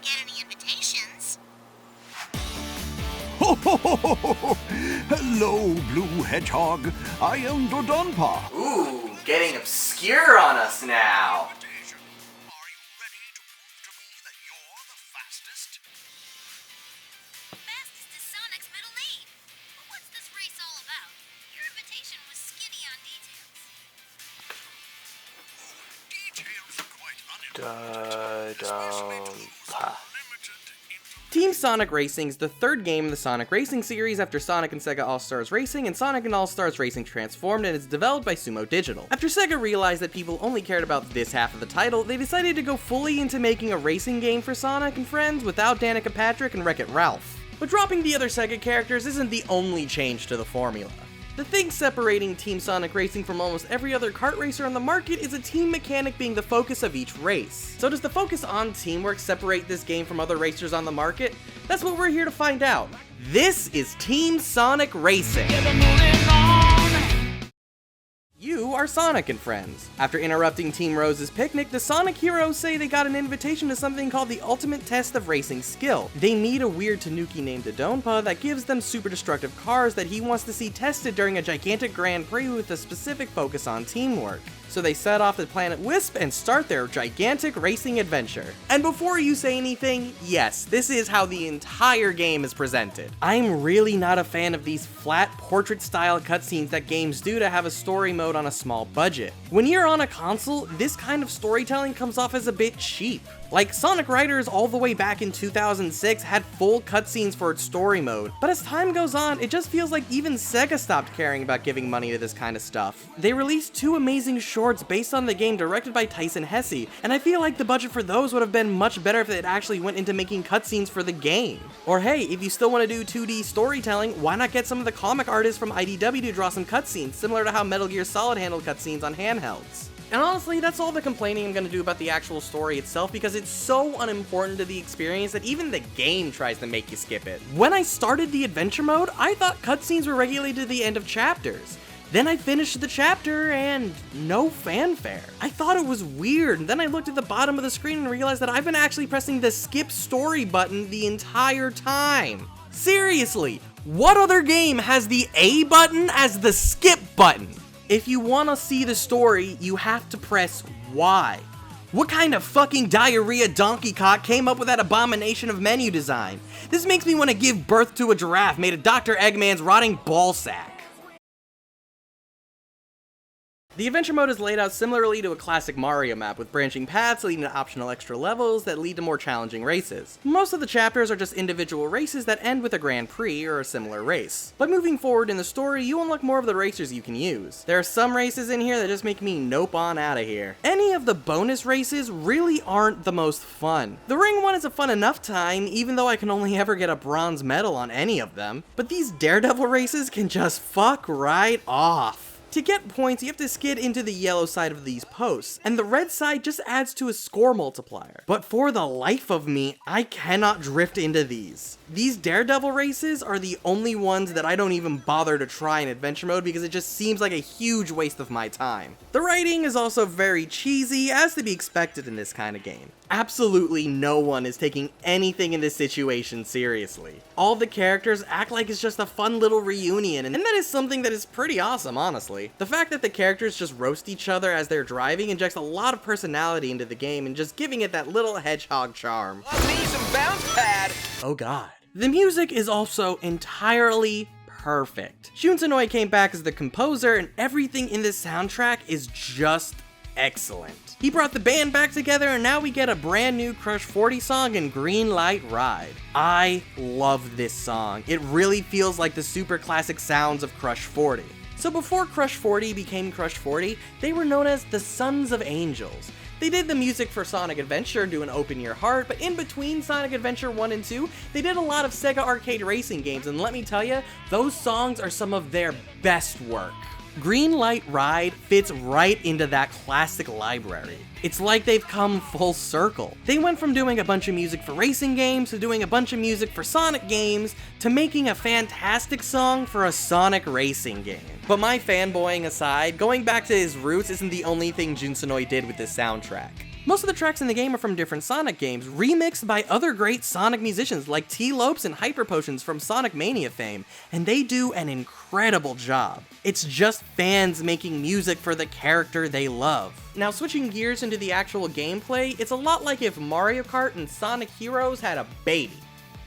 get any invitations. Ho ho ho ho ho ho! Hello, Blue Hedgehog. I am Dodonpa. Ooh, getting obscure on us now. Are you ready to prove to me that you're the fastest? Fastest is Sonic's middle name. But what's this race all about? Your invitation was skinny on details. Details are quite unimportant. Dodonpa. Team Sonic Racing is the third game in the Sonic Racing series after Sonic and Sega All-Stars Racing and Sonic and All-Stars Racing Transformed, and it's developed by Sumo Digital. After Sega realized that people only cared about this half of the title, they decided to go fully into making a racing game for Sonic and friends without Danica Patrick and Wreck-It Ralph. But dropping the other Sega characters isn't the only change to the formula. The thing separating Team Sonic Racing from almost every other kart racer on the market is a team mechanic being the focus of each race. So does the focus on teamwork separate this game from other racers on the market? That's what we're here to find out. This is Team Sonic Racing. You are Sonic and friends. After interrupting Team Rose's picnic, the Sonic heroes say they got an invitation to something called the Ultimate Test of Racing Skill. They meet a weird tanuki named Dodonpa that gives them super destructive cars that he wants to see tested during a gigantic Grand Prix with a specific focus on teamwork. So they set off to Planet Wisp and start their gigantic racing adventure. And before you say anything, yes, this is how the entire game is presented. I'm really not a fan of these flat portrait-style cutscenes that games do to have a story mode on a small budget. When you're on a console, this kind of storytelling comes off as a bit cheap. Like, Sonic Riders all the way back in 2006 had full cutscenes for its story mode, but as time goes on, it just feels like even Sega stopped caring about giving money to this kind of stuff. They released two amazing shorts based on the game directed by Tyson Hesse, and I feel like the budget for those would have been much better if it actually went into making cutscenes for the game. Or hey, if you still want to do 2D storytelling, why not get some of the comic artists from IDW to draw some cutscenes, similar to how Metal Gear Solid handled cutscenes on handhelds. And honestly, that's all the complaining I'm going to do about the actual story itself, because it's so unimportant to the experience that even the game tries to make you skip it. When I started the adventure mode, I thought cutscenes were regulated to the end of chapters. Then I finished the chapter and no fanfare. I thought it was weird, and then I looked at the bottom of the screen and realized that I've been actually pressing the skip story button the entire time. Seriously, what other game has the A button as the skip button? If you want to see the story, you have to press Y. What kind of fucking diarrhea donkey cock came up with that abomination of menu design? This makes me want to give birth to a giraffe made of Dr. Eggman's rotting ballsack. The adventure mode is laid out similarly to a classic Mario map, with branching paths leading to optional extra levels that lead to more challenging races. Most of the chapters are just individual races that end with a Grand Prix or a similar race. But moving forward in the story, you unlock more of the racers you can use. There are some races in here that just make me nope on out of here. Any of the bonus races really aren't the most fun. The ring one is a fun enough time, even though I can only ever get a bronze medal on any of them. But these Daredevil races can just fuck right off. To get points, you have to skid into the yellow side of these posts, and the red side just adds to a score multiplier. But for the life of me, I cannot drift into these. These Daredevil races are the only ones that I don't even bother to try in adventure mode because it just seems like a huge waste of my time. The writing is also very cheesy, as to be expected in this kind of game. Absolutely no one is taking anything in this situation seriously. All the characters act like it's just a fun little reunion, and that is something that is pretty awesome, honestly. The fact that the characters just roast each other as they're driving injects a lot of personality into the game and just giving it that little hedgehog charm. Love me some bounce pad. Oh god. The music is also entirely perfect. Shun Sonoe came back as the composer, and everything in this soundtrack is just excellent. He brought the band back together, and now we get a brand new Crush 40 song in Green Light Ride. I love this song. It really feels like the super classic sounds of Crush 40. So before Crush 40 became Crush 40, they were known as the Sons of Angels. They did the music for Sonic Adventure, Do an Open Your Heart, but in between Sonic Adventure 1 and 2, they did a lot of Sega arcade racing games, and let me tell you, those songs are some of their best work. Green Light Ride fits right into that classic library. It's like they've come full circle. They went from doing a bunch of music for racing games to doing a bunch of music for Sonic games to making a fantastic song for a Sonic racing game. But my fanboying aside, going back to his roots isn't the only thing Jun Sonoe did with this soundtrack. Most of the tracks in the game are from different Sonic games, remixed by other great Sonic musicians like T-Lopes and Hyper Potions from Sonic Mania fame, and they do an incredible job. It's just fans making music for the character they love. Now, switching gears into the actual gameplay, it's a lot like if Mario Kart and Sonic Heroes had a baby.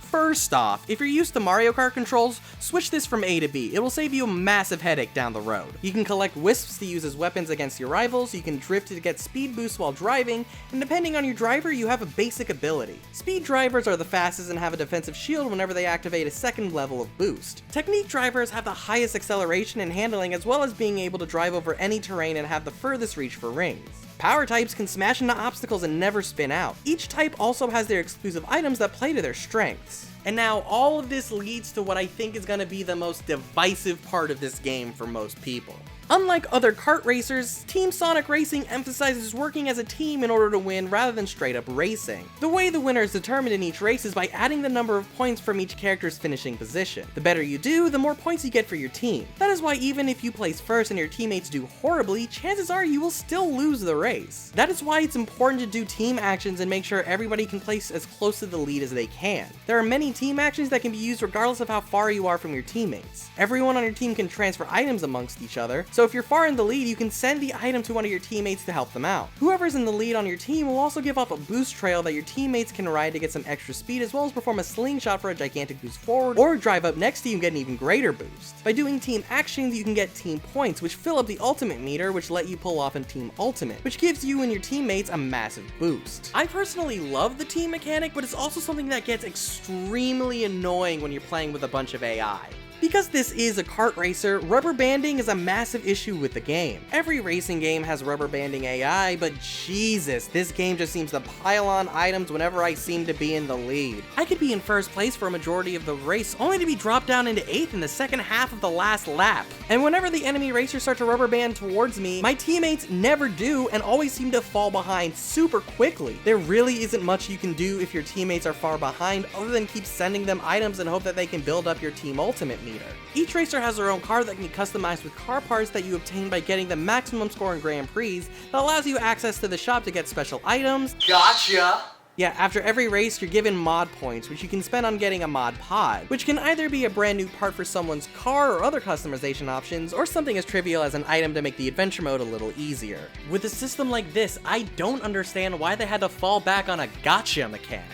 First off, if you're used to Mario Kart controls, switch this from A to B. It will save you a massive headache down the road. You can collect wisps to use as weapons against your rivals, you can drift to get speed boosts while driving, and depending on your driver, you have a basic ability. Speed drivers are the fastest and have a defensive shield whenever they activate a second level of boost. Technique drivers have the highest acceleration and handling, as well as being able to drive over any terrain and have the furthest reach for rings. Power types can smash into obstacles and never spin out. Each type also has their exclusive items that play to their strengths. And now all of this leads to what I think is going to be the most divisive part of this game for most people. Unlike other kart racers, Team Sonic Racing emphasizes working as a team in order to win rather than straight up racing. The way the winner is determined in each race is by adding the number of points from each character's finishing position. The better you do, the more points you get for your team. That is why even if you place first and your teammates do horribly, chances are you will still lose the race. That is why it's important to do team actions and make sure everybody can place as close to the lead as they can. There are many team actions that can be used regardless of how far you are from your teammates. Everyone on your team can transfer items amongst each other, so if you're far in the lead, you can send the item to one of your teammates to help them out. Whoever's in the lead on your team will also give off a boost trail that your teammates can ride to get some extra speed, as well as perform a slingshot for a gigantic boost forward, or drive up next to you and get an even greater boost. By doing team actions, you can get team points, which fill up the ultimate meter, which let you pull off in team ultimate, which gives you and your teammates a massive boost. I personally love the team mechanic, but it's also something that gets extremely annoying when you're playing with a bunch of AI. Because this is a kart racer, rubber banding is a massive issue with the game. Every racing game has rubber banding AI, but Jesus, this game just seems to pile on items whenever I seem to be in the lead. I could be in first place for a majority of the race, only to be dropped down into 8th in the second half of the last lap. And whenever the enemy racers start to rubber band towards me, my teammates never do and always seem to fall behind super quickly. There really isn't much you can do if your teammates are far behind other than keep sending them items and hope that they can build up your team ultimate meter. Each racer has their own car that can be customized with car parts that you obtain by getting the maximum score in Grand Prix that allows you access to the shop to get special items. Gotcha! Yeah, after every race, you're given mod points, which you can spend on getting a mod pod, which can either be a brand new part for someone's car or other customization options, or something as trivial as an item to make the adventure mode a little easier. With a system like this, I don't understand why they had to fall back on a gotcha mechanic.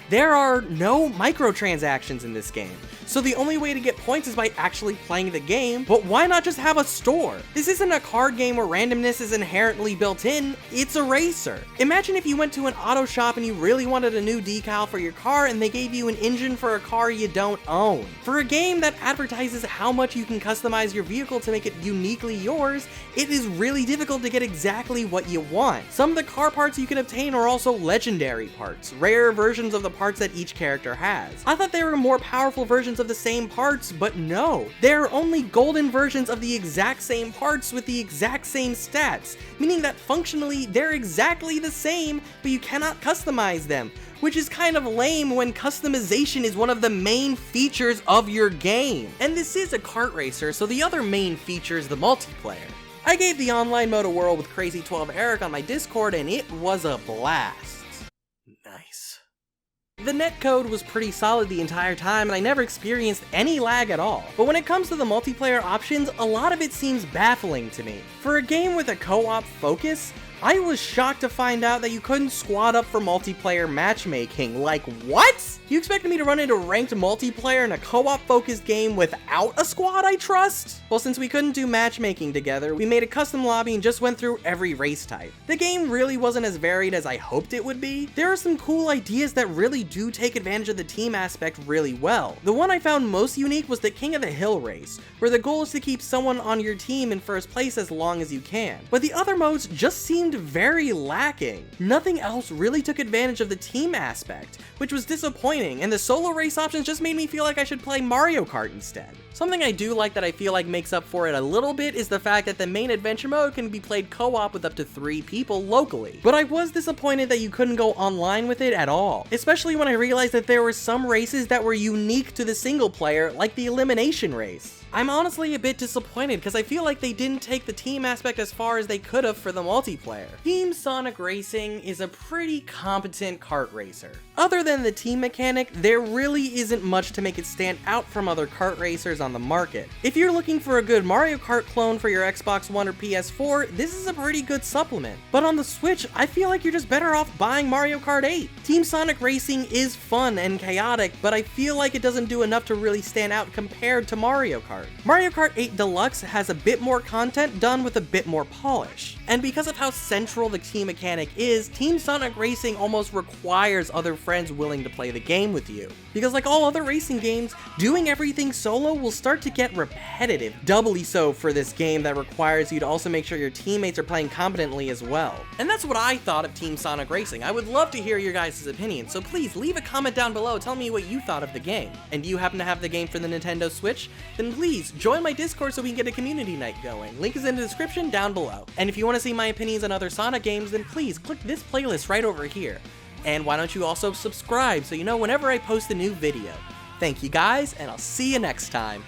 There are no microtransactions in this game, so the only way to get points is by actually playing the game, but why not just have a store? This isn't a card game where randomness is inherently built in, it's a racer. Imagine if you went to an auto shop and you really wanted a new decal for your car and they gave you an engine for a car you don't own. For a game that advertises how much you can customize your vehicle to make it uniquely yours, it is really difficult to get exactly what you want. Some of the car parts you can obtain are also legendary parts, rare versions of the parts that each character has. I thought they were more powerful versions of the same parts, but no. They're only golden versions of the exact same parts with the exact same stats, meaning that functionally they're exactly the same, but you cannot customize them, which is kind of lame when customization is one of the main features of your game. And this is a kart racer, so the other main feature is the multiplayer. I gave the online mode a whirl with Crazy 12 Eric on my Discord, and it was a blast. Nice. The netcode was pretty solid the entire time and I never experienced any lag at all. But when it comes to the multiplayer options, a lot of it seems baffling to me. For a game with a co-op focus, I was shocked to find out that you couldn't squad up for multiplayer matchmaking. Like, what? You expected me to run into ranked multiplayer in a co-op focused game without a squad I trust? Well, since we couldn't do matchmaking together, we made a custom lobby and just went through every race type. The game really wasn't as varied as I hoped it would be. There are some cool ideas that really do take advantage of the team aspect really well. The one I found most unique was the King of the Hill race, where the goal is to keep someone on your team in first place as long as you can. But the other modes just seemed very lacking. Nothing else really took advantage of the team aspect, which was disappointing, and the solo race options just made me feel like I should play Mario Kart instead. Something I do like that I feel like makes up for it a little bit is the fact that the main adventure mode can be played co-op with up to 3 people locally. But I was disappointed that you couldn't go online with it at all, especially when I realized that there were some races that were unique to the single player, like the elimination race. I'm honestly a bit disappointed because I feel like they didn't take the team aspect as far as they could have for the multiplayer. Team Sonic Racing is a pretty competent kart racer. Other than the team mechanic, there really isn't much to make it stand out from other kart racers on the market. If you're looking for a good Mario Kart clone for your Xbox One or PS4, this is a pretty good supplement. But on the Switch, I feel like you're just better off buying Mario Kart 8. Team Sonic Racing is fun and chaotic, but I feel like it doesn't do enough to really stand out compared to Mario Kart. Mario Kart 8 Deluxe has a bit more content done with a bit more polish. And because of how central the team mechanic is, Team Sonic Racing almost requires other friends willing to play the game with you. Because like all other racing games, doing everything solo will start to get repetitive, doubly so for this game that requires you to also make sure your teammates are playing competently as well. And that's what I thought of Team Sonic Racing. I would love to hear your guys' opinions, so please leave a comment down below telling me what you thought of the game. And do you happen to have the game for the Nintendo Switch? Then please join my Discord so we can get a community night going. Link is in the description down below. And if you want to see my opinions on other Sonic games, then please click this playlist right over here. And why don't you also subscribe so you know whenever I post a new video. Thank you guys, and I'll see you next time.